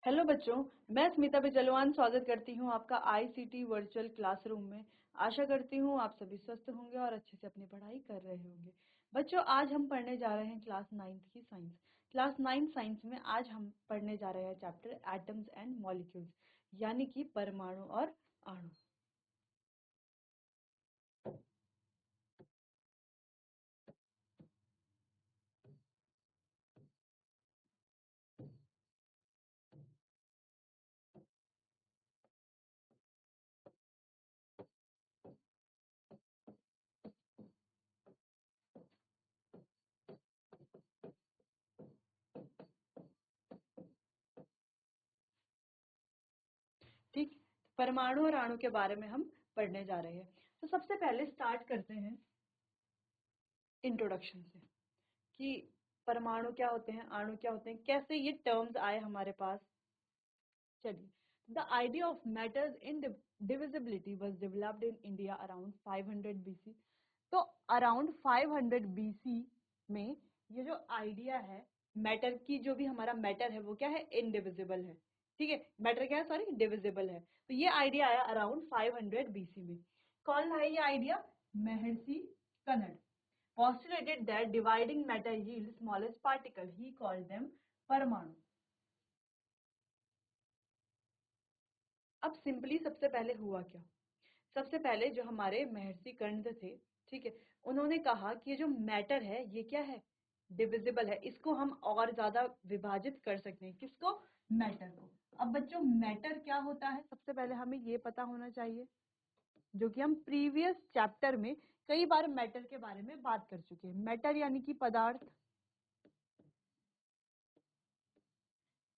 Hello बच्चों, मैं स्मिता बिजलवान स्वागत करती हूँ आपका आईसीटी वर्चुअल क्लासरूम में। आशा करती हूँ आप सभी स्वस्थ होंगे और अच्छे से अपनी पढ़ाई कर रहे होंगे। बच्चों, आज हम पढ़ने जा रहे हैं क्लास 9th की साइंस। क्लास 9 साइंस में आज हम पढ़ने जा रहे हैं चैप्टर एटम्स एंड मॉलिक्यूल्स, यानी कि परमाणु और अणु। ठीक, परमाणु और अणु के बारे में हम पढ़ने जा रहे हैं। तो सबसे पहले स्टार्ट करते हैं इंट्रोडक्शन से कि परमाणु क्या होते हैं, अणु क्या होते हैं, कैसे ये टर्म्स आए हमारे पास। चलिए, the idea of matters in divisibility was developed in India around 500 BC. तो अराउंड 500 बीसी में ये जो आइडिया है मैटर की, जो भी हमारा मैटर है वो क्या है, इनडिविजिबल है। ठीक है, मैटर क्या है, सॉरी, डिविजिबल है। तो ये आइडिया आया अराउंड 500 बीसी में। कौन है ये idea? Maharshi कनड postulated that dividing matter yields smallest particle. He called them परमाणु। अब सिंपली सबसे पहले हुआ क्या? सबसे पहले जो हमारे महर्षि कर्ण थे, ठीक है, उन्होंने कहा कि ये जो मैटर है ये क्या है, डिविजिबल है, इसको हम और ज्यादा विभाजित कर सकते हैं। किसको? मैटर को। अब बच्चों, मैटर क्या होता है सबसे पहले हमें ये पता होना चाहिए, जो कि हम प्रीवियस चैप्टर में कई बार मैटर के बारे में बात कर चुके हैं। मैटर यानी कि पदार्थ।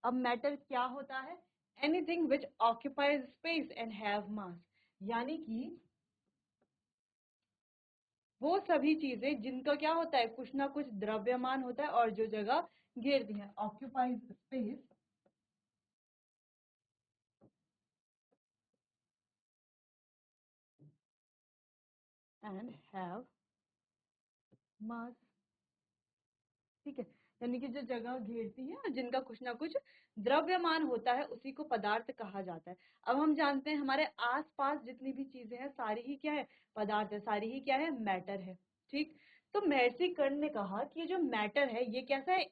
अब मैटर क्या होता है? Anything which occupies space and have मास, यानी कि वो सभी चीजें जिनका क्या होता है, कुछ ना कुछ द्रव्यमान होता है और जो जगह घेरती है, ऑक्यूपाइज स्पेस एंड हैव मास। ठीक है, यानी कि जो जगह घेरती है और जिनका कुछ ना कुछ द्रव्यमान होता है उसी को पदार्थ कहा जाता है। अब हम जानते हैं हमारे आसपास जितनी भी चीजें हैं सारी ही क्या है, पदार्थ है, सारी ही क्या है, मैटर है। ठीक, तो महर्षि कर्ण ने कहा कि ये जो मैटर है ये कैसा है,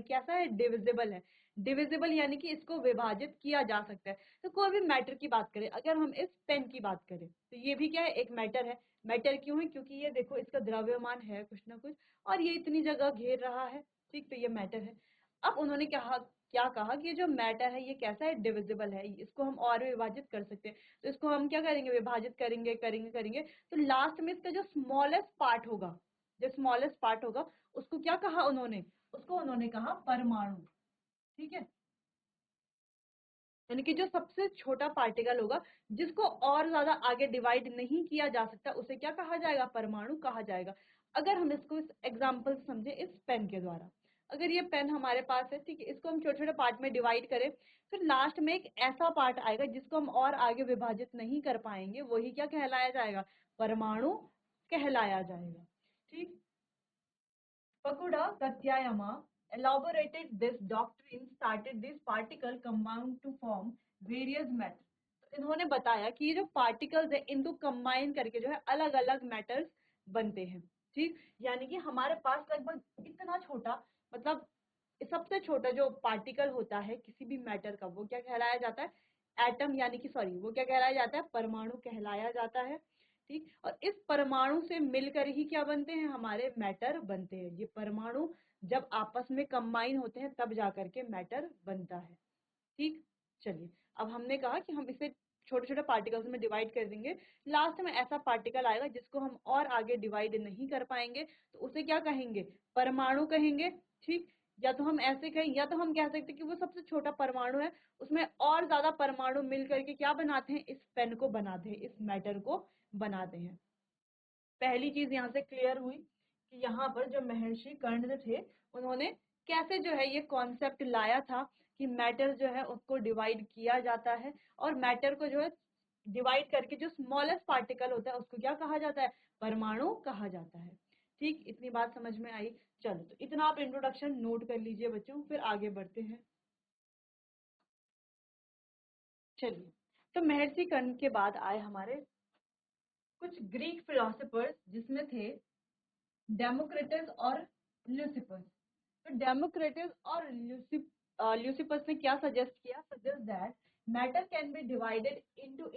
कैसा है, डिविजिबल है। डिविजिबल यानी कि इसको विभाजित किया जा सकता है। तो कोई भी मैटर की बात करें, अगर हम इस पेन की बात करें तो ये भी क्या है, एक मैटर है। मैटर क्यों है? क्योंकि ये देखो इसका द्रव्यमान है कुछ ना कुछ और ये इतनी जगह घेर रहा है। ठीक, तो ये मैटर है। अब उन्होंने कहा, क्या कहा कि जो मैटर है ये कैसा है, डिविजिबल है, इसको हम और भी विभाजित कर सकते हैं। तो इसको हम क्या करेंगे, विभाजित करेंगे करेंगे करेंगे, तो लास्ट में इसका जो स्मॉलेस्ट पार्ट होगा, जो स्मॉलेस्ट पार्ट होगा उसको क्या कहा उन्होंने, उसको उन्होंने कहा परमाणु। ठीक है, यानी कि जो सबसे छोटा पार्टिकल होगा जिसको और ज्यादा आगे डिवाइड नहीं किया जा सकता उसे क्या कहा जाएगा, परमाणु कहा जाएगा। अगर हम इसको इस एग्जांपल से समझे, इस पेन के द्वारा, अगर ये पेन हमारे पास है, ठीक है, इसको हम छोटे छोटे पार्ट में डिवाइड करें, फिर लास्ट में एक ऐसा पार्ट आएगा जिसको हम और आगे विभाजित नहीं कर पाएंगे, वही क्या कहलाया जाएगा, परमाणु कहलाया जाएगा। ठीक, Pakuda Katyayama elaborated this doctrine, started this particle combined to form various matters. तो इन्होंने बताया कि ये जो पार्टिकल्स है इनको कंबाइन करके जो है अलग अलग मैटर्स बनते हैं। ठीक, यानी कि हमारे पास लगभग इतना छोटा, मतलब सबसे छोटा जो पार्टिकल होता है किसी भी मैटर का वो क्या कहलाया जाता है, एटम, यानी कि सॉरी, वो क्या कहलाया जाता है, परमाणु कहलाया जाता है। ठीक, और इस परमाणु से मिलकर ही क्या बनते हैं, हमारे मैटर बनते हैं। ये परमाणु जब आपस में कंबाइन होते हैं तब जाकर के मैटर बनता है। ठीक, चलिए, अब हमने कहा कि हम इसे छोटे छोटे पार्टिकल्स में डिवाइड कर देंगे, लास्ट में ऐसा पार्टिकल आएगा जिसको हम और आगे डिवाइड नहीं कर पाएंगे, तो उसे क्या कहेंगे, परमाणु कहेंगे। ठीक, या तो हम ऐसे कहें, या तो हम कह सकते हैं कि वो सबसे छोटा परमाणु है, उसमें और ज्यादा परमाणु मिल करके क्या बनाते हैं, इस पेन को बनाते हैं, इस मैटर को बनाते हैं। पहली चीज यहाँ से क्लियर हुई कि यहाँ पर जो महर्षि कर्ण थे उन्होंने कैसे जो है ये कॉन्सेप्ट लाया था कि मैटर जो है उसको डिवाइड किया जाता है और मैटर को जो है डिवाइड करके जो स्मॉलेस्ट पार्टिकल होता है उसको क्या कहा जाता है, परमाणु कहा जाता है। ठीक, इतनी बात समझ में आई। चलो, तो इतना आप इंट्रोडक्शन नोट कर लीजिए बच्चों, फिर आगे बढ़ते हैं। चलिए, तो महर्षि कर्ण के बाद आए हमारे कुछ ग्रीक फिलोसोफर्स जिसमें थे डेमोक्रिटस और ल्यूसिपस। तो डेमोक्रिटस और ल्यूसिपस ने क्या सजेस्ट किया? Suggest that matter can be divided into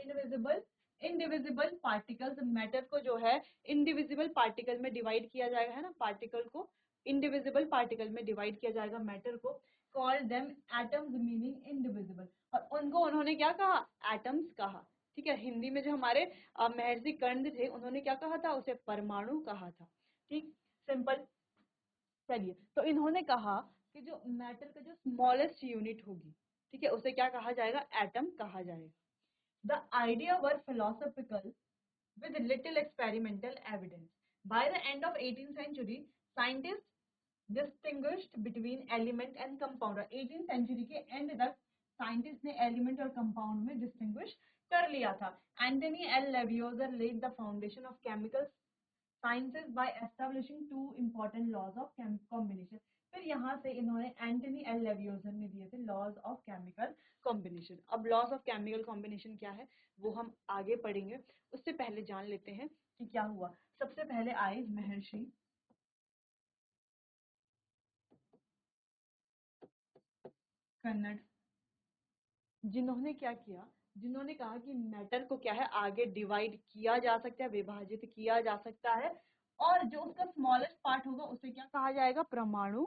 indivisible particles. Matter को जो है इनडिविजिबल पार्टिकल में डिवाइड किया जाएगा, है ना, पार्टिकल को इनडिविजिबल पार्टिकल में डिवाइड किया जाएगा मैटर को। Call them atoms meaning indivisible, और उनको उन्होंने क्या कहा? एटम्स कहा। ठीक है, हिंदी में जो हमारे महर्षि कर्ण थे उन्होंने क्या कहा था? उसे परमाणु कहा था। ठीक, सिंपल। चलिए, तो इन्होंने कहा कि जो मैटर का जो स्मॉलेस्ट यूनिट होगी, ठीक है, उसे क्या कहा जाएगा? एटम कहा जाएगा। The idea were philosophical with little experimental evidence. By the end of 18th century, scientists distinguished between element and compound। 18th century के end तक साइंटिस्ट ने एलिमेंट और कंपाउंड में डिस्टिंग्विश कर लिया था। Antoine L Lavoisier laid the foundation of chemical sciences by establishing two important laws of combination। फिर यहाँ से इन्होंने एंटनी एल लेवियोजर ने दिए थे लॉज ऑफ केमिकल कॉम्बिनेशन। अब लॉज ऑफ केमिकल कॉम्बिनेशन क्या है वो हम आगे पढ़ेंगे, उससे पहले जान लेते हैं कि क्या हुआ। सबसे पहले आए महर्षि कन्नड़, जिन्होंने क्या किया? जिन्होंने कहा कि मैटर को क्या है आगे डिवाइड किया जा सकता है, विभाजित किया जा सकता है, और जो उसका स्मॉलेस्ट पार्ट होगा उसे क्या कहा जाएगा? परमाणु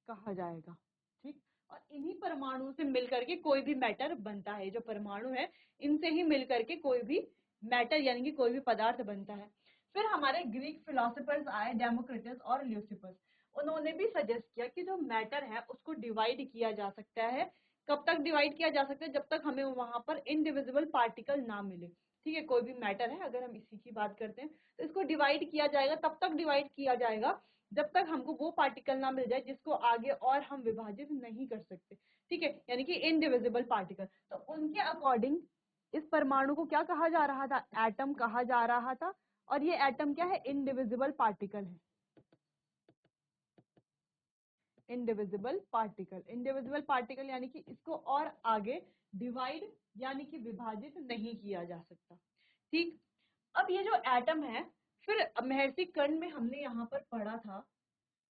कहा जाएगा। ठीक, और इन्हीं परमाणुओं से मिलकर के कोई भी मैटर बनता है। जो परमाणु है इनसे ही मिलकर के कोई भी मैटर यानी कि कोई भी पदार्थ बनता है। फिर हमारे ग्रीक फिलोसोफर्स आए डेमोक्रिटस और ल्यूसिपस। उन्होंने भी सजेस्ट किया कि जो मैटर है उसको डिवाइड किया जा सकता है। कब तक डिवाइड किया जा सकता है? जब तक हमें वहां पर इनडिविजिबल पार्टिकल ना मिले। ठीक है, कोई भी मैटर है, अगर हम इसी की बात करते हैं तो इसको डिवाइड किया जाएगा, तब तक डिवाइड किया जाएगा जब तक हमको वो पार्टिकल ना मिल जाए जिसको आगे और हम विभाजित नहीं कर सकते। ठीक है, यानी कि इनडिविजिबल पार्टिकल। तो उनके अकॉर्डिंग इस परमाणु को क्या कहा जा रहा था? एटम कहा जा रहा था। और ये एटम क्या है? इनडिविजिबल पार्टिकल है। इनडिविजिबल पार्टिकल, इनडिविजिबल पार्टिकल यानी कि इसको और आगे डिवाइड यानी कि विभाजित नहीं किया जा सकता। ठीक, अब ये जो एटम है, फिर महर्षि कर्ण में हमने यहाँ पर पढ़ा था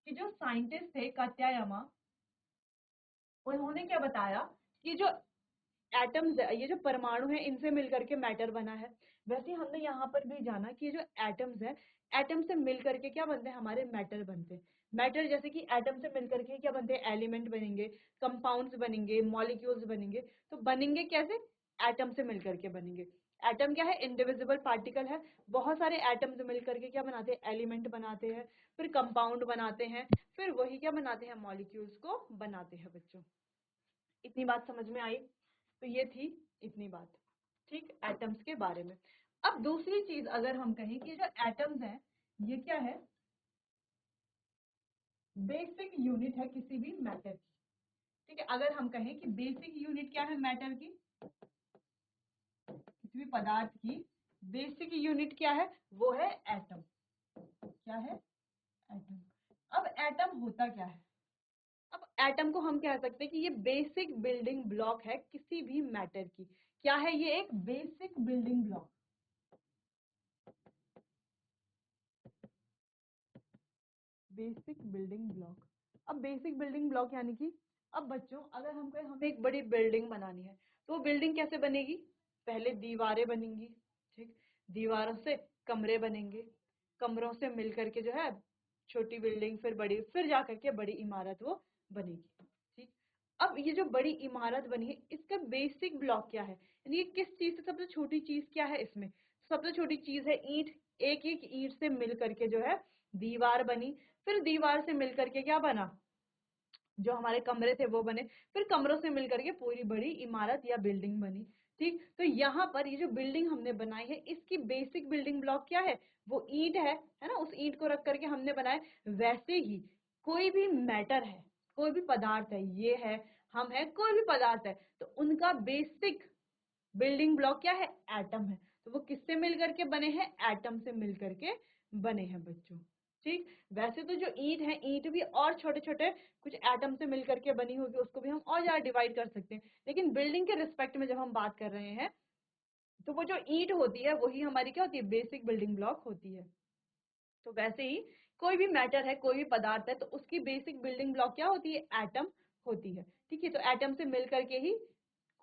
कि जो साइंटिस्ट थे कात्यायमा, उन्होंने क्या बताया कि जो एटम्स है, ये जो परमाणु है, इनसे मिलकर के मैटर बना है। वैसे हमने यहाँ पर भी जाना कि ये जो एटम्स है, एटम से मिलकर के क्या बनते हैं? हमारे मैटर बनते हैं। मैटर जैसे कि एटम से मिलकर के क्या बनते हैं? एलिमेंट बनेंगे, कंपाउंड्स बनेंगे, मॉलिक्यूल्स बनेंगे। तो बनेंगे कैसे? एटम से मिलकर के बनेंगे। एटम क्या है? इनडिविजिबल पार्टिकल है। बहुत सारे एटम्स मिलकर के क्या बनाते हैं? एलिमेंट बनाते हैं, फिर कंपाउंड बनाते हैं, फिर वही क्या बनाते हैं? मॉलिक्यूल्स को बनाते हैं बच्चों। इतनी बात समझ में आई? तो ये थी इतनी बात, ठीक, एटम्स के बारे में। अब दूसरी चीज अगर हम कहें कि जो एटम्स हैं ये क्या है? बेसिक यूनिट है किसी भी मैटर की। ठीक है, अगर हम कहें कि बेसिक यूनिट क्या है मैटर की, किसी भी पदार्थ की बेसिक यूनिट क्या है? वो है एटम। क्या है? एटम। अब एटम होता क्या है? अब एटम को हम कह सकते हैं कि ये बेसिक बिल्डिंग ब्लॉक है किसी भी मैटर की। क्या है? ये एक basic building block. Basic building block. अब बेसिक बिल्डिंग ब्लॉक यानी कि अब बच्चों अगर हमको हमें एक बड़ी बिल्डिंग बनानी है तो वो बिल्डिंग कैसे बनेगी? पहले दीवारें बनेंगी, ठीक, दीवारों से कमरे बनेंगे, कमरों से मिलकर के जो है छोटी बिल्डिंग, फिर बड़ी, फिर जाकर के बड़ी इमारत वो बनेगी। ठीक, अब ये जो बड़ी इमारत बनी है इसका बेसिक ब्लॉक क्या है? यानी ये किस चीज से सबसे छोटी चीज क्या है इसमें? सबसे छोटी चीज है ईंट। एक एक ईंट से मिल करके जो है दीवार बनी, फिर दीवार से मिलकर के क्या बना? जो हमारे कमरे थे वो बने, फिर कमरों से मिलकर के पूरी बड़ी इमारत या बिल्डिंग बनी। ठीक, तो यहाँ पर ये जो बिल्डिंग हमने बनाई है इसकी बेसिक बिल्डिंग ब्लॉक क्या है? वो ईंट है ना, उस ईंट को रख करके हमने बनाए। वैसे ही कोई भी मैटर है, कोई भी पदार्थ है, ये है, हम है, कोई भी पदार्थ है, तो उनका बेसिक बिल्डिंग ब्लॉक क्या है? एटम है। तो वो किससे मिलकर के बने हैं? एटम से मिलकर के बने हैं बच्चों। ठीक, वैसे तो जो ईंट है, ईंट भी और छोटे छोटे कुछ एटम से मिलकर के बनी होगी, उसको भी हम और ज्यादा डिवाइड कर सकते हैं, लेकिन बिल्डिंग के रिस्पेक्ट में जब हम बात कर रहे हैं तो वो जो ईंट होती है वही हमारी क्या होती है, बेसिक बिल्डिंग ब्लॉक होती है। तो वैसे ही कोई भी मैटर है, कोई भी पदार्थ है, तो उसकी बेसिक बिल्डिंग ब्लॉक क्या होती है, एटम होती है। ठीक है, तो एटम से मिल करके ही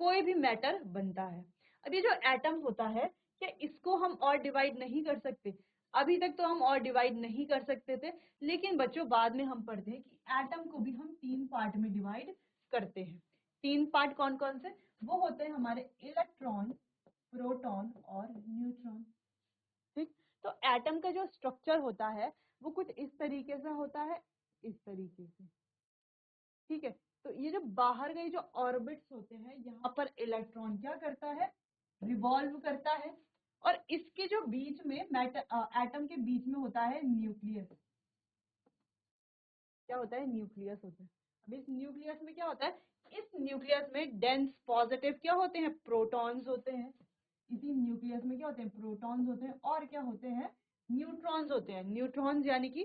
कोई भी मैटर बनता है। अब ये जो एटम होता है, क्या इसको हम और डिवाइड नहीं कर सकते? अभी तक तो हम और डिवाइड नहीं कर सकते थे, लेकिन बच्चों बाद में हम पढ़ते हैं कि एटम को भी हम 3 पार्ट में डिवाइड करते हैं। 3 पार्ट कौन कौन से? वो होते हैं हमारे इलेक्ट्रॉन, प्रोटॉन और न्यूट्रॉन। ठीक, तो एटम का जो स्ट्रक्चर होता है वो कुछ इस तरीके से होता है, इस तरीके से। ठीक है, तो ये जो बाहर गए जो ऑर्बिट्स होते हैं, यहाँ पर इलेक्ट्रॉन क्या करता है, रिवॉल्व करता है, और इसके जो बीच में एटम के बीच में होता है न्यूक्लियस। क्या होता है, न्यूक्लियस होता है। अब इस न्यूक्लियस में क्या होता है, इस न्यूक्लियस में डेंस पॉजिटिव क्या होते हैं, प्रोटॉन्स होते हैं। इसी न्यूक्लियस में क्या होते हैं, प्रोटॉन्स होते हैं, और क्या होते हैं, न्यूट्रॉन्स होते हैं। न्यूट्रॉन्स यानी कि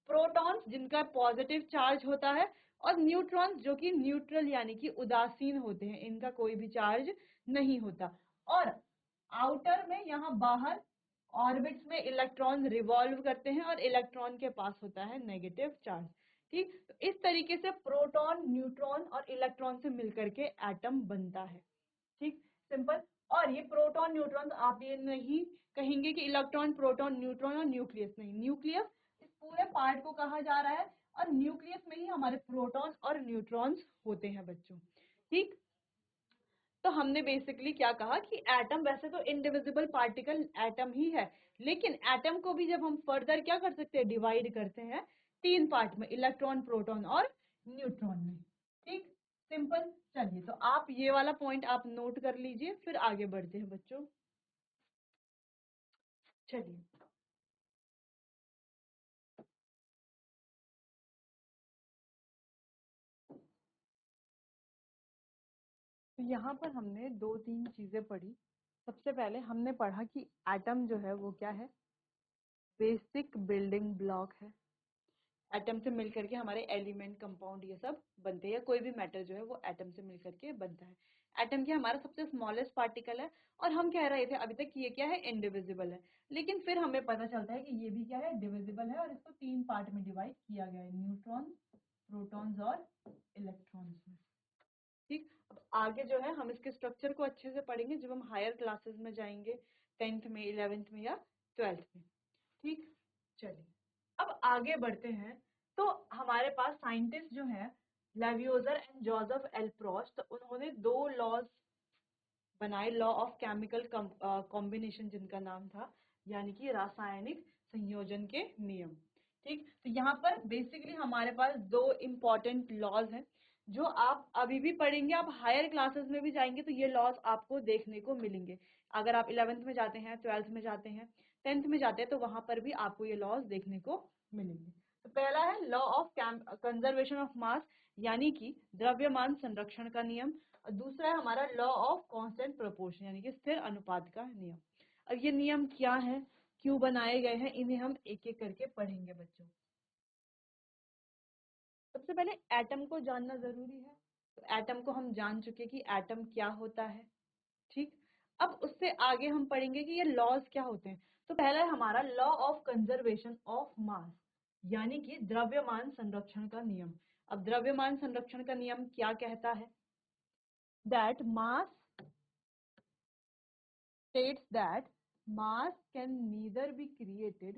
प्रोटॉन्स जिनका पॉजिटिव चार्ज होता है, और न्यूट्रॉन्स जो कि न्यूट्रल यानी कि उदासीन होते हैं, इनका कोई भी चार्ज नहीं होता। और आउटर में यहाँ बाहर ऑर्बिट्स में इलेक्ट्रॉन रिवॉल्व करते हैं, और इलेक्ट्रॉन के पास होता है नेगेटिव चार्ज। ठीक, तो इस तरीके से प्रोटॉन, न्यूट्रॉन और इलेक्ट्रॉन से मिलकर के एटम बनता है। ठीक, सिंपल। और ये प्रोटॉन न्यूट्रॉन, आप ये नहीं कहेंगे कि इलेक्ट्रॉन, प्रोटॉन, न्यूट्रॉन और न्यूक्लियस, नहीं, न्यूक्लियस इस पूरे पार्ट को कहा जा रहा है, और न्यूक्लियस में ही हमारे प्रोटॉन और न्यूट्रॉन्स होते हैं बच्चों। ठीक, तो हमने बेसिकली क्या कहा कि एटम वैसे तो इनडिविजिबल पार्टिकल एटम ही है, लेकिन एटम को भी जब हम फर्दर क्या कर सकते हैं, डिवाइड करते हैं 3 पार्ट में, इलेक्ट्रॉन, प्रोटॉन और न्यूट्रॉन में। ठीक, सिंपल। चलिए, तो आप ये वाला पॉइंट आप नोट कर लीजिए, फिर आगे बढ़ते हैं बच्चों। चलिए, तो यहाँ पर हमने 2-3 चीजें पढ़ी। सबसे पहले हमने पढ़ा कि एटम जो है वो क्या है, बेसिक बिल्डिंग ब्लॉक है। एटम से मिलकर के हमारे एलिमेंट, कंपाउंड ये सब बनते हैं, या कोई भी मैटर जो है वो एटम से मिलकर के बनता है। एटम क्या हमारा सबसे स्मॉलेस्ट पार्टिकल है, और हम कह रहे थे अभी तक कि ये क्या है, इंडिविजिबल है, लेकिन फिर हमें पता चलता है कि ये भी क्या है, डिविजिबल है, और इसको 3 पार्ट में डिवाइड किया गया है, न्यूट्रॉन, प्रोटॉन्स और इलेक्ट्रॉन्स में। ठीक, अब आगे जो है हम इसके स्ट्रक्चर को अच्छे से पढ़ेंगे जब हम हायर क्लासेस में जाएंगे, 10th में, 11th में या 12th में। ठीक, चलिए अब आगे बढ़ते हैं। तो हमारे पास साइंटिस्ट जो है, लेवियोजर एंड जोसेफ एल प्रॉस्ट, तो उन्होंने 2 लॉज बनाए, लॉ ऑफ केमिकल कॉम्बिनेशन जिनका नाम था, यानी कि रासायनिक संयोजन के नियम। ठीक, तो यहाँ पर बेसिकली हमारे पास 2 इम्पॉर्टेंट लॉज हैं जो आप अभी भी पढ़ेंगे, आप हायर क्लासेस में भी जाएंगे तो ये लॉज आपको देखने को मिलेंगे। अगर आप 11th में जाते हैं, 12th में जाते हैं, 10th में जाते हैं, तो वहां पर भी आपको ये लॉज देखने को मिलेंगे। तो पहला है law of conservation of mass, यानी कि द्रव्यमान संरक्षण का नियम। और दूसरा है हमारा लॉ ऑफ कांस्टेंट प्रोपोर्शन, यानी कि स्थिर अनुपात का नियम। अब ये नियम क्या है, क्यों बनाए गए हैं, इन्हें हम एक एक करके पढ़ेंगे बच्चों। सबसे पहले एटम को जानना जरूरी है। तो एटम को हम जान चुके कि एटम क्या होता है। ठीक, अब उससे आगे हम पढ़ेंगे कि ये लॉज क्या होते हैं। तो पहला है हमारा law of conservation of mass, यानी कि द्रव्यमान संरक्षण का नियम। अब द्रव्यमान संरक्षण का नियम क्या कहता है, that mass states that mass can neither be created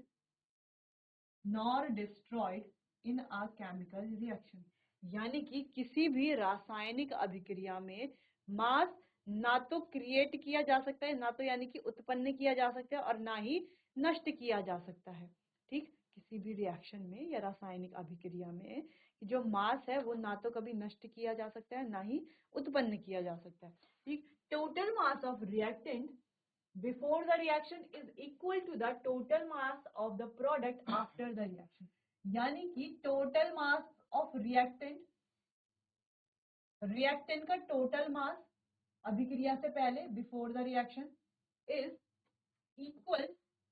nor destroyed in a chemical reaction, यानी कि किसी भी रासायनिक अभिक्रिया में मास ना तो क्रिएट किया जा सकता है, ना तो यानी कि उत्पन्न किया जा सकता है, और ना ही नष्ट किया जा सकता है। ठीक, किसी भी रिएक्शन में या रासायनिक अभिक्रिया में जो मास है वो ना तो कभी नष्ट किया जा सकता है, ना ही उत्पन्न किया जा सकता है। ठीक, total mass of reactant before the reaction is equal to the total mass of the product after the reaction, यानी कि टोटल मास ऑफ रिएक्टेंट का टोटल मास अभिक्रिया से पहले, before the reaction, is equal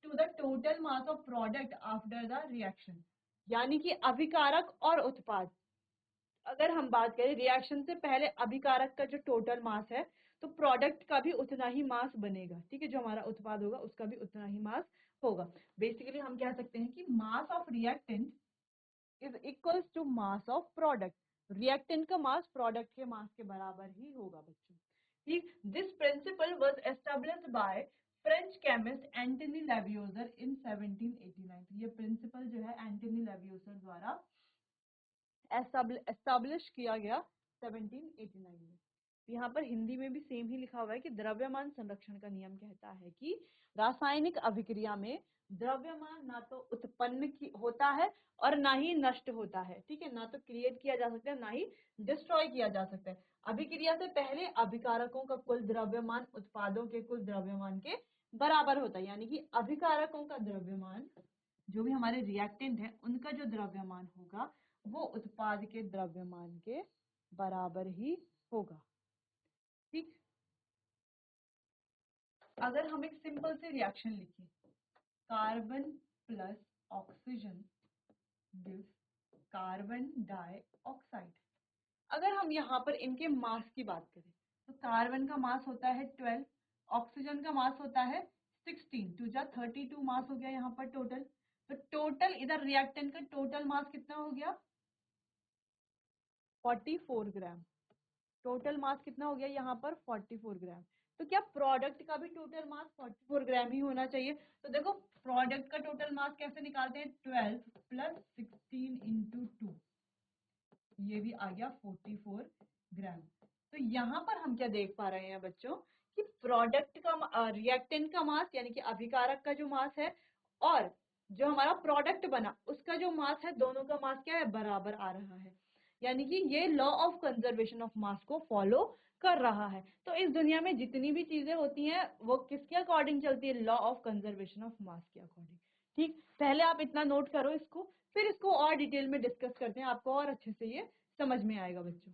to the total mass of product after the reaction. यानी कि अभिकारक और उत्पाद, अगर हम बात करें रिएक्शन से पहले अभिकारक का जो टोटल मास है तो प्रोडक्ट का भी उतना ही मास बनेगा, ठीक है, जो हमारा उत्पाद होगा उसका भी उतना ही मास होगा। बेसिकली हम कह सकते हैं कि mass of reactant is equals to mass of product. Reactant का मास प्रोडक्ट के मास के बराबर ही होगा बच्चों, ठीक। This principle was established by French chemist Antoine Lavoisier in 1789। ये प्रिंसिपल जो है एंटनी लेवियोजर द्वारा एस्टैब्लिश किया गया 1789 में। यहाँ पर हिंदी में भी सेम ही लिखा हुआ है कि द्रव्यमान संरक्षण का नियम कहता है कि रासायनिक अभिक्रिया में द्रव्यमान ना तो उत्पन्न होता है और ना ही नष्ट होता है, ठीक है, ना तो क्रिएट किया जा सकता है ना ही डिस्ट्रॉय किया जा सकता है। अभिक्रिया से पहले अभिकारकों का कुल द्रव्यमान उत्पादों के कुल द्रव्यमान के बराबर होता है, यानी कि अभिकारकों का द्रव्यमान, जो भी हमारे रिएक्टेंट है उनका जो द्रव्यमान होगा वो उत्पाद के द्रव्यमान के बराबर ही होगा, ठीक। अगर हम एक सिंपल से रिएक्शन लिखें, carbon plus oxygen gives carbon dioxide. अगर हम यहाँ पर इनके मास की बात करें तो कार्बन का मास होता है 12, ऑक्सीजन का मास होता है 16, 2 जा 32 मास हो गया यहाँ पर टोटल। तो टोटल इधर रिएक्टेंट का टोटल मास कितना हो गया 44 ग्राम। टोटल मास कितना हो गया यहाँ पर 44 ग्राम। तो क्या प्रोडक्ट का भी टोटल मास 44 ग्राम ही होना चाहिए? तो देखो प्रोडक्ट का टोटल मास कैसे निकालते हैं, 12 प्लस 16 इंटू 2, ये भी आ गया 44 ग्राम। तो यहाँ पर हम क्या देख पा रहे हैं बच्चों कि प्रोडक्ट का रिएक्टेंट का मास यानी कि अभिकारक का जो मास है और जो हमारा प्रोडक्ट बना उसका जो मास है, दोनों का मास क्या है, बराबर आ रहा है। यानी कि ये law of conservation of mass को फॉलो कर रहा है। तो इस दुनिया में जितनी भी चीजें होती हैं वो किसके अकॉर्डिंग चलती है, law of conservation of mass के अकॉर्डिंग, ठीक। पहले आप इतना नोट करो इसको, फिर इसको और डिटेल में डिस्कस करते हैं, आपको और अच्छे से ये समझ में आएगा बच्चों।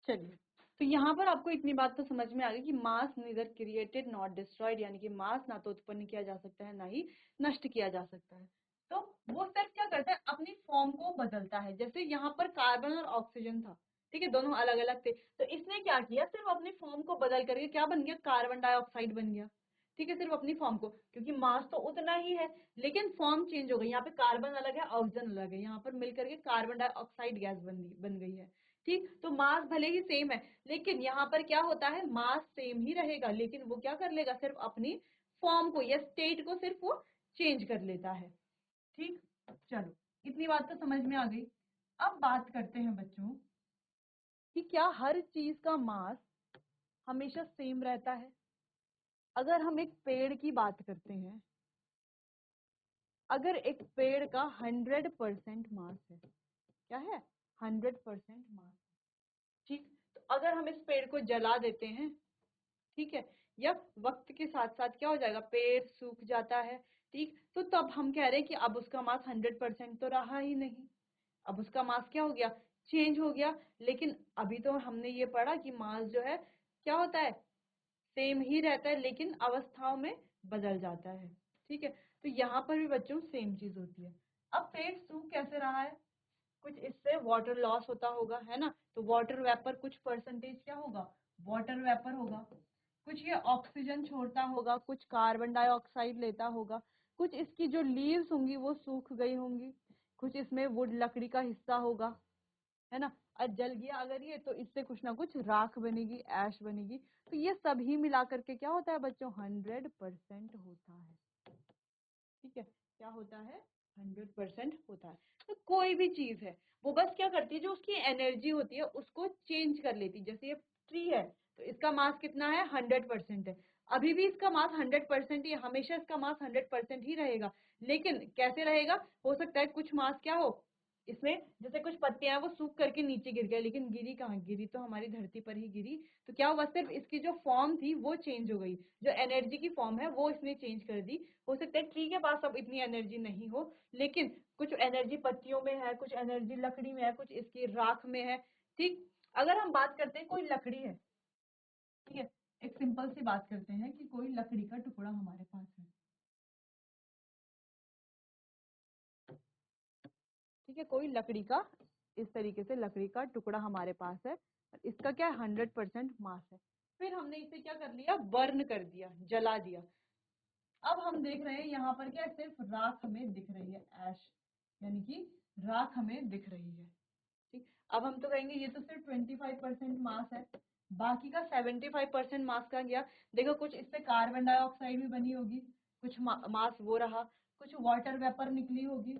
चलिए, तो यहाँ पर आपको इतनी बात तो समझ में आ गई कि मास नीदर क्रिएटेड नॉट डिस्ट्रॉयड, यानी कि मास ना तो उत्पन्न किया जा सकता है ना ही नष्ट किया जा सकता है। तो वो सिर्फ क्या करता है, अपनी फॉर्म को बदलता है। जैसे यहाँ पर कार्बन और ऑक्सीजन था, ठीक है, दोनों अलग अलग थे, तो इसने क्या किया, सिर्फ अपनी फॉर्म को बदल करके क्या बन गया, कार्बन डाइऑक्साइड बन गया, ठीक है, सिर्फ अपनी फॉर्म को, क्योंकि मास तो उतना ही है लेकिन फॉर्म चेंज हो गई। यहाँ पे कार्बन अलग है, ऑक्सीजन अलग है, यहाँ पर मिलकर के कार्बन डाइऑक्साइड गैस बन गई है, ठीक। तो मास भले ही सेम है लेकिन यहाँ पर क्या होता है, मास सेम ही रहेगा लेकिन वो क्या कर लेगा, सिर्फ अपनी फॉर्म को या स्टेट को सिर्फ वो चेंज कर लेता है, ठीक। चलो, इतनी बात तो समझ में आ गई। अब बात करते हैं बच्चों कि क्या हर चीज का मास हमेशा सेम रहता है। अगर हम एक पेड़ की बात करते हैं, अगर एक पेड़ का 100% मास है, क्या है, 100% मास, ठीक। तो अगर हम इस पेड़ को जला देते हैं, ठीक है, या वक्त के साथ साथ क्या हो जाएगा, पेड़ सूख जाता है, ठीक। तो तब हम कह रहे हैं कि अब उसका मास 100% तो रहा ही नहीं, अब उसका मास क्या हो गया, चेंज हो गया। लेकिन अभी तो हमने ये पढ़ा कि मास जो है क्या होता है, सेम ही रहता है लेकिन अवस्थाओं में बदल जाता है, ठीक है। तो यहाँ पर भी बच्चों सेम चीज होती है। अब पेड़ सूख कैसे रहा है, कुछ इससे वाटर लॉस होता होगा, है ना, तो वाटर वेपर कुछ परसेंटेज क्या होगा, वाटर वेपर होगा, कुछ ये ऑक्सीजन छोड़ता होगा, कुछ कार्बन डाइऑक्साइड लेता होगा, कुछ इसकी जो लीव्स होंगी वो सूख गई होंगी, कुछ इसमें वुड लकड़ी का हिस्सा होगा, है ना, और जल गया अगर ये तो इससे कुछ ना कुछ राख बनेगी, ऐश बनेगी। तो ये सभी मिला करके क्या होता है बच्चों, 100% होता है, ठीक है, क्या होता है, 100% होता है। तो कोई भी चीज है वो बस क्या करती है, जो उसकी एनर्जी होती है उसको चेंज कर लेती है। जैसे ये ट्री है तो इसका मास कितना है, 100% है, अभी भी इसका मास 100% ही है, हमेशा इसका मास 100% ही रहेगा। लेकिन कैसे रहेगा, हो सकता है कुछ मास क्या हो इसमें, जैसे कुछ पत्तियां हैं वो सूख करके नीचे गिर गए, लेकिन गिरी कहाँ, गिरी तो हमारी धरती पर ही गिरी। तो क्या हुआ, सिर्फ इसकी जो फॉर्म थी वो चेंज हो गई, जो एनर्जी की फॉर्म है वो इसने चेंज कर दी। हो सकता है ट्री के पास अब इतनी एनर्जी नहीं हो लेकिन कुछ एनर्जी पत्तियों में है, कुछ एनर्जी लकड़ी में है, कुछ इसकी राख में है, ठीक। अगर हम बात करते हैं कोई लकड़ी है, ठीक है, एक सिंपल सी बात करते हैं कि कोई लकड़ी का टुकड़ा हमारे पास है, ठीक है, कोई लकड़ी का, इस तरीके से लकड़ी का टुकड़ा हमारे पास है, इसका क्या है 100% मास है। फिर हमने इसे क्या कर लिया, बर्न कर दिया, जला दिया। अब हम देख रहे हैं यहाँ पर क्या सिर्फ राख हमें दिख रही है, ऐश यानी कि राख हमें दिख रही है। ठीक, अब हम तो कहेंगे ये तो सिर्फ 25% मास है, बाकी का 75% मास कहाँ गया। देखो कुछ इससे कार्बन डाइऑक्साइड भी बनी होगी, कुछ मास वो रहा, कुछ वाटर वेपर निकली होगी,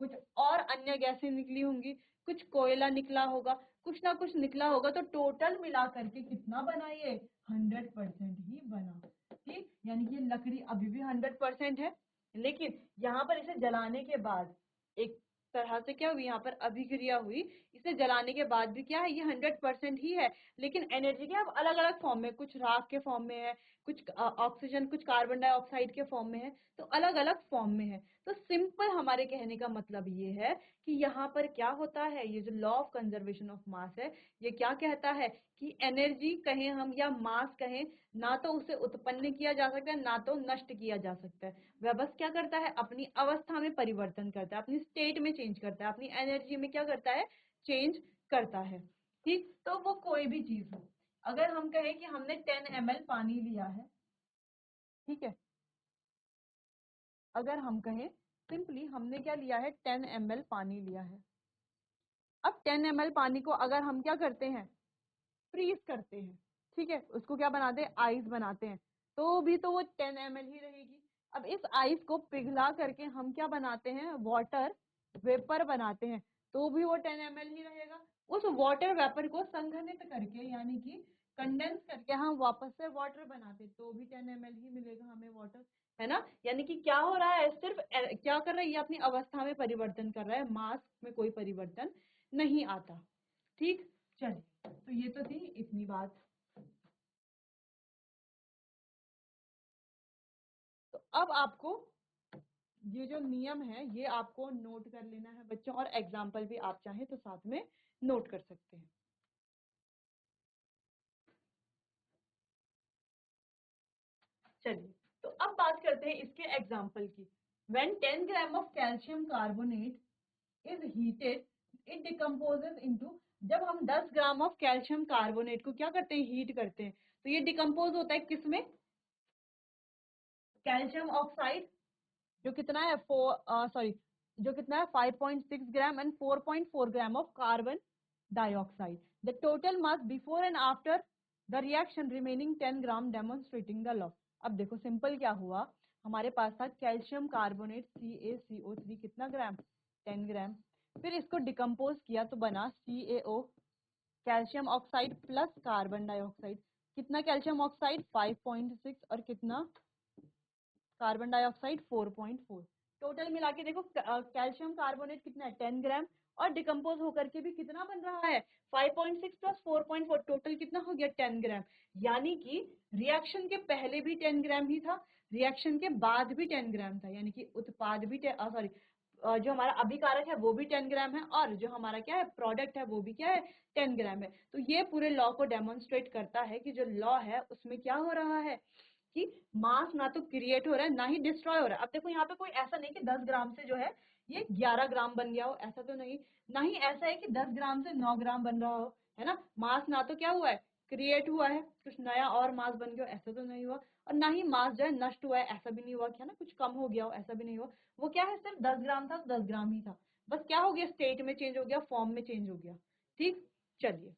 कुछ और अन्य गैसें निकली होंगी, कुछ कोयला निकला होगा, कुछ ना कुछ निकला होगा, तो टोटल मिला करके कितना बना ये 100% ही बना। ठीक, यानी कि लकड़ी अभी भी 100% है, लेकिन यहाँ पर इसे जलाने के बाद एक तरह से क्या हुई, यहाँ पर अभिक्रिया हुई, इसे जलाने के बाद भी क्या है ये 100% ही है, लेकिन एनर्जी क्या अलग अलग फॉर्म में, कुछ राख के फॉर्म में है, कुछ ऑक्सीजन, कुछ कार्बन डाइऑक्साइड के फॉर्म में है, तो अलग अलग फॉर्म में है। तो सिंपल हमारे कहने का मतलब ये है कि यहाँ पर क्या होता है, ये जो law of conservation of mass है, ये क्या कहता है कि एनर्जी कहें हम या मास कहें, ना तो उसे उत्पन्न किया जा सकता है ना तो नष्ट किया जा सकता है, वह बस क्या करता है अपनी अवस्था में परिवर्तन करता है, अपनी स्टेट में चेंज करता है, अपनी एनर्जी में क्या करता है, चेंज करता है। ठीक, तो वो कोई भी चीज हो, अगर हम कहें कि हमने 10 ml पानी लिया है, ठीक है, अगर हम कहें सिंपली हमने क्या लिया है 10 ml पानी लिया है, अब 10 ml पानी को अगर हम क्या करते हैं, फ्रीज करते हैं, ठीक है, उसको क्या बनाते हैं, आइस बनाते हैं, तो भी तो वो 10 ml ही रहेगी। अब इस आइस को पिघला करके हम क्या बनाते हैं, वाटर वेपर बनाते हैं, तो भी वो 10 ml ही रहेगा। उस वाटर वेपर को संघनित करके यानी कि कंडेंस करके हम वापस से वाटर बनाते, तो भी 10 ml ही मिलेगा हमें वाटर, है ना। यानी कि क्या हो रहा है, सिर्फ क्या कर रहा है, ये अपनी अवस्था में परिवर्तन कर रहा है, मास में कोई परिवर्तन नहीं आता। ठीक, चलिए, तो ये तो थी इतनी बात। तो अब आपको ये जो नियम है ये आपको नोट कर लेना है बच्चों, और एग्जाम्पल भी आप चाहें तो साथ में नोट कर सकते हैं। चलिए, तो अब बात करते हैं इसके एग्जाम्पल की। When 10 gram of calcium carbonate is heated, it decomposes into, जब हम 10 ग्राम ऑफ कैल्शियम कार्बोनेट को क्या करते हैं, हीट करते हैं, तो ये डिकम्पोज होता है किसमें, कैल्शियम ऑक्साइड, जो कितना है सॉरी, जो कितना है 5.6 gram and 4.4 gram of carbon dioxide, the total mass before and after the reaction remaining 10 gram demonstrating the law. अब देखो सिंपल क्या हुआ, हमारे पास था कैल्शियम कार्बोनेट CaCO3 कितना ग्राम, 10 ग्राम, फिर इसको डिकम्पोज किया तो बना CaO, calcium oxide plus carbon dioxide, कितना कैल्शियम ऑक्साइड 5.6 और कितना कार्बन डाइऑक्साइड 4.4, टोटल मिला के देखो कैल्शियम कार्बोनेट कितना है 10 ग्राम, और डिकम्पोज होकर के भी कितना बन रहा है 5.6 प्लस 4.4, टोटल कितना हो गया 10 ग्राम। यानी कि रिएक्शन के पहले भी 10 ग्राम ही था, रिएक्शन के बाद भी 10 ग्राम था, यानी कि उत्पाद भी सॉरी जो हमारा अभिकारक है वो भी 10 ग्राम है, और जो हमारा क्या है प्रोडक्ट है वो भी क्या है 10 ग्राम है। तो ये पूरे लॉ को डेमोन्स्ट्रेट करता है कि जो लॉ है उसमें क्या हो रहा है कि मास ना तो क्रिएट हो रहा है ना ही डिस्ट्रॉय हो रहा है। अब देखो यहाँ पे कोई ऐसा नहीं कि 10 ग्राम से जो है ये 11 ग्राम बन गया हो, ऐसा तो नहीं, ना ही ऐसा है कि 10 ग्राम से 9 ग्राम बन रहा हो, है ना। मास ना तो क्या हुआ है क्रिएट हुआ है, कुछ नया और मास बन गया, ऐसा तो नहीं हुआ, और ना ही मास जो है नष्ट हुआ है, ऐसा भी नहीं हुआ कि है ना कुछ कम हो गया हो, ऐसा भी नहीं हुआ। वो क्या है सिर्फ 10 ग्राम था तो 10 ग्राम ही था, बस क्या हो गया स्टेट में चेंज हो गया, फॉर्म में चेंज हो गया। ठीक, चलिए,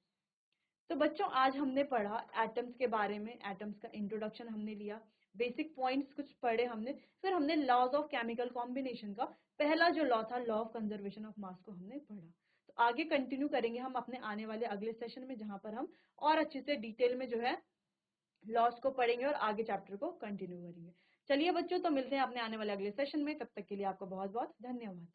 तो बच्चों आज हमने पढ़ा एटम्स के बारे में, एटम्स का इंट्रोडक्शन हमने लिया, बेसिक पॉइंट्स कुछ पढ़े हमने, फिर हमने लॉज ऑफ केमिकल कॉम्बिनेशन का पहला जो लॉ था, law of conservation of mass को हमने पढ़ा। तो आगे कंटिन्यू करेंगे हम अपने आने वाले अगले सेशन में, जहां पर हम और अच्छे से डिटेल में जो है लॉस को पढ़ेंगे और आगे चैप्टर को कंटिन्यू करेंगे। चलिए बच्चों, तो मिलते हैं अपने आने वाले अगले सेशन में, तब तक के लिए आपका बहुत बहुत धन्यवाद।